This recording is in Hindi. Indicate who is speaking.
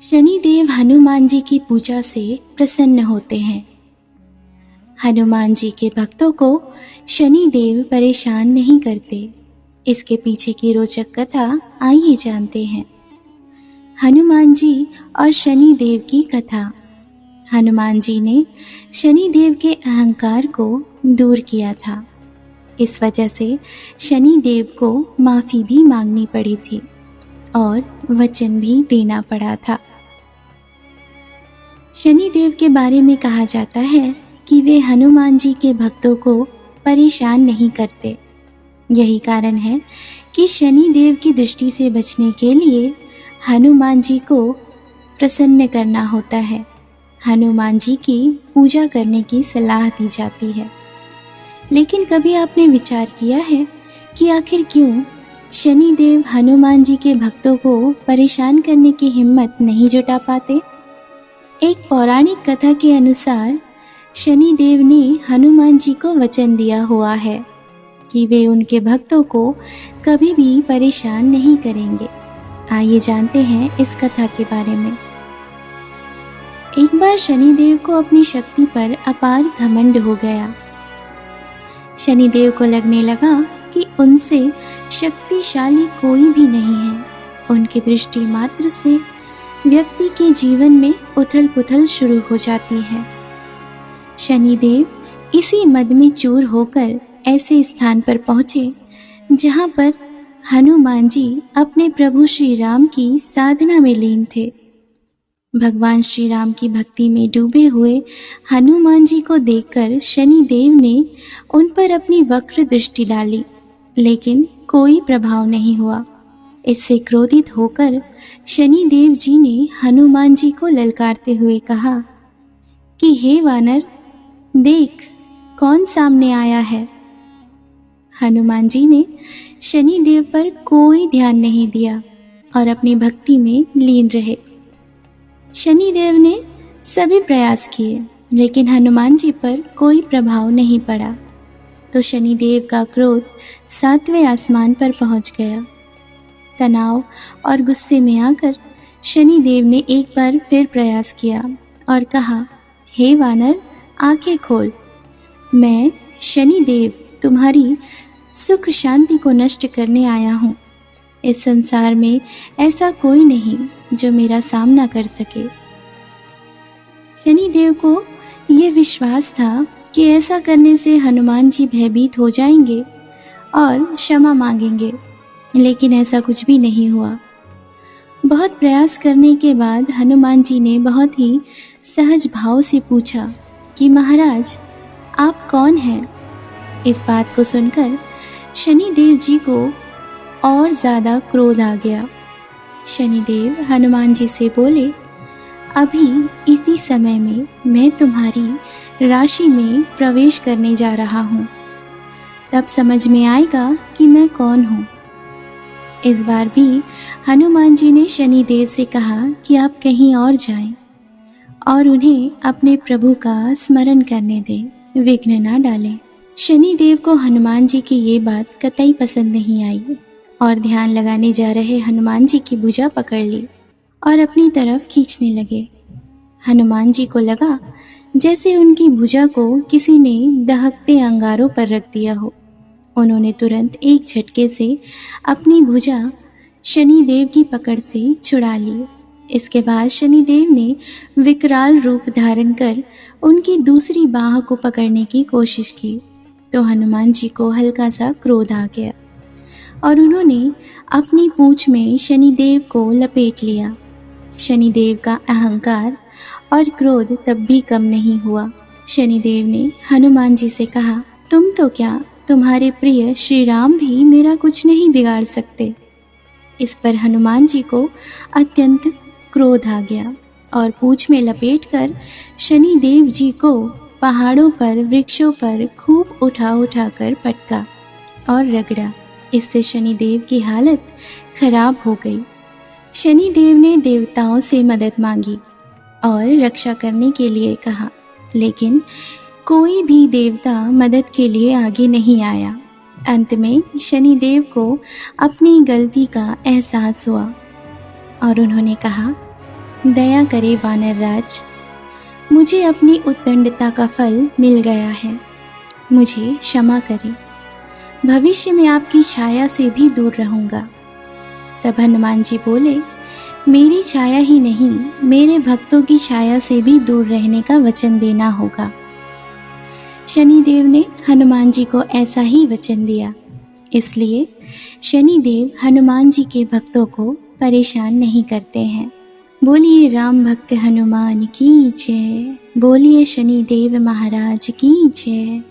Speaker 1: शनिदेव हनुमान जी की पूजा से प्रसन्न होते हैं। हनुमान जी के भक्तों को शनिदेव परेशान नहीं करते। इसके पीछे की रोचक कथा आइए जानते हैं। हनुमान जी और शनिदेव की कथा। हनुमान जी ने शनिदेव के अहंकार को दूर किया था। इस वजह से शनिदेव को माफ़ी भी मांगनी पड़ी थी और वचन भी देना पड़ा था। शनिदेव के बारे में कहा जाता है कि वे हनुमान जी के भक्तों को परेशान नहीं करते। यही कारण है कि शनिदेव की दृष्टि से बचने के लिए हनुमान जी को प्रसन्न करना होता है। हनुमान जी की पूजा करने की सलाह दी जाती है। लेकिन कभी आपने विचार किया है कि आखिर क्यों शनिदेव हनुमान जी के भक्तों को परेशान करने की हिम्मत नहीं जुटा पाते? एक पौराणिक कथा के अनुसार शनिदेव ने हनुमान जी को वचन दिया हुआ है कि वे उनके भक्तों को कभी भी परेशान नहीं करेंगे। आइए जानते हैं इस कथा के बारे में। एक बार शनिदेव को अपनी शक्ति पर अपार घमंड हो गया। शनिदेव को लगने लगा कि उनसे शक्तिशाली कोई भी नहीं है। उनकी दृष्टि मात्र से व्यक्ति के जीवन में उथल पुथल शुरू हो जाती है। शनिदेव इसी मद में चूर होकर ऐसे स्थान पर पहुँचे जहाँ पर हनुमान जी अपने प्रभु श्री राम की साधना में लीन थे। भगवान श्री राम की भक्ति में डूबे हुए हनुमान जी को देखकर शनिदेव ने उन पर अपनी वक्र दृष्टि डाली, लेकिन कोई प्रभाव नहीं हुआ। इससे क्रोधित होकर शनिदेव जी ने हनुमान जी को ललकारते हुए कहा कि हे वानर, देख कौन सामने आया है। हनुमान जी ने शनिदेव पर कोई ध्यान नहीं दिया और अपनी भक्ति में लीन रहे। शनिदेव ने सभी प्रयास किए, लेकिन हनुमान जी पर कोई प्रभाव नहीं पड़ा। तो शनिदेव का क्रोध 7वें आसमान पर पहुंच गया। तनाव और गुस्से में आकर शनिदेव ने एक बार फिर प्रयास किया और कहा, हे वानर, आंखें खोल। मैं शनिदेव तुम्हारी सुख शांति को नष्ट करने आया हूँ। इस संसार में ऐसा कोई नहीं जो मेरा सामना कर सके। शनिदेव को ये विश्वास था कि ऐसा करने से हनुमान जी भयभीत हो जाएंगे और क्षमा मांगेंगे, लेकिन ऐसा कुछ भी नहीं हुआ। बहुत प्रयास करने के बाद हनुमान जी ने बहुत ही सहज भाव से पूछा कि महाराज, आप कौन हैं? इस बात को सुनकर शनिदेव जी को और ज़्यादा क्रोध आ गया। शनिदेव हनुमान जी से बोले, अभी इसी समय में मैं तुम्हारी राशि में प्रवेश करने जा रहा हूँ, तब समझ में आएगा कि मैं कौन हूँ। इस बार भी हनुमान जी ने शनिदेव से कहा कि आप कहीं और जाएं और उन्हें अपने प्रभु का स्मरण करने दें, विघ्न ना डालें। शनिदेव को हनुमान जी की ये बात कतई पसंद नहीं आई और ध्यान लगाने जा रहे हनुमान जी की भुजा पकड़ ली और अपनी तरफ खींचने लगे। हनुमान जी को लगा जैसे उनकी भुजा को किसी ने दहकते अंगारों पर रख दिया हो। उन्होंने तुरंत एक झटके से अपनी भुजा शनिदेव की पकड़ से छुड़ा ली। इसके बाद शनिदेव ने विकराल रूप धारण कर उनकी दूसरी बाह को पकड़ने की कोशिश की, तो हनुमान जी को हल्का सा क्रोध आ गया और उन्होंने अपनी पूंछ में शनिदेव को लपेट लिया। शनिदेव का अहंकार और क्रोध तब भी कम नहीं हुआ। शनिदेव ने हनुमान जी से कहा, तुम तो क्या, तुम्हारे प्रिय श्री राम भी मेरा कुछ नहीं बिगाड़ सकते। इस पर हनुमान जी को अत्यंत क्रोध आ गया और पूंछ में लपेटकर शनिदेव जी को पहाड़ों पर, वृक्षों पर खूब उठा उठाकर पटका और रगड़ा। इससे शनिदेव की हालत खराब हो गई। शनिदेव ने देवताओं से मदद मांगी और रक्षा करने के लिए कहा, लेकिन कोई भी देवता मदद के लिए आगे नहीं आया। अंत में शनिदेव को अपनी गलती का एहसास हुआ और उन्होंने कहा, दया करे वानर राज, मुझे अपनी उद्दंडता का फल मिल गया है, मुझे क्षमा करे, भविष्य में आपकी छाया से भी दूर रहूंगा। तब हनुमान जी बोले, मेरी छाया ही नहीं, मेरे भक्तों की छाया से भी दूर रहने का वचन देना होगा। शनिदेव ने हनुमान जी को ऐसा ही वचन दिया। इसलिए शनिदेव हनुमान जी के भक्तों को परेशान नहीं करते हैं। बोलिए राम भक्त हनुमान की जय, बोलिए शनिदेव महाराज की जय।